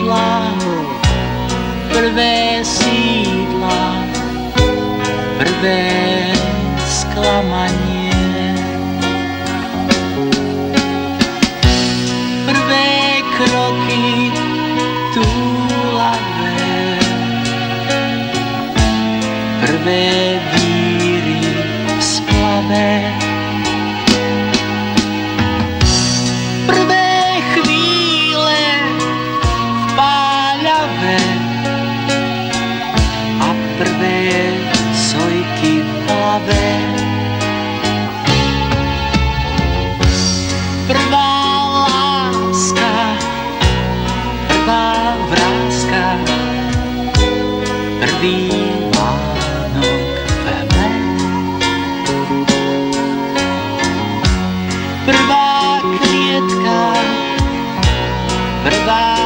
sídla, prvé sídla, prvé sklamanie. Prvé kroky túlavé, prvé víry splavé, prvé chvíle v páľave a prvé sojky v hlave. Prvá láska, prvá vrázka, prvý Vánok v hmle. Prvá kvietka, prvá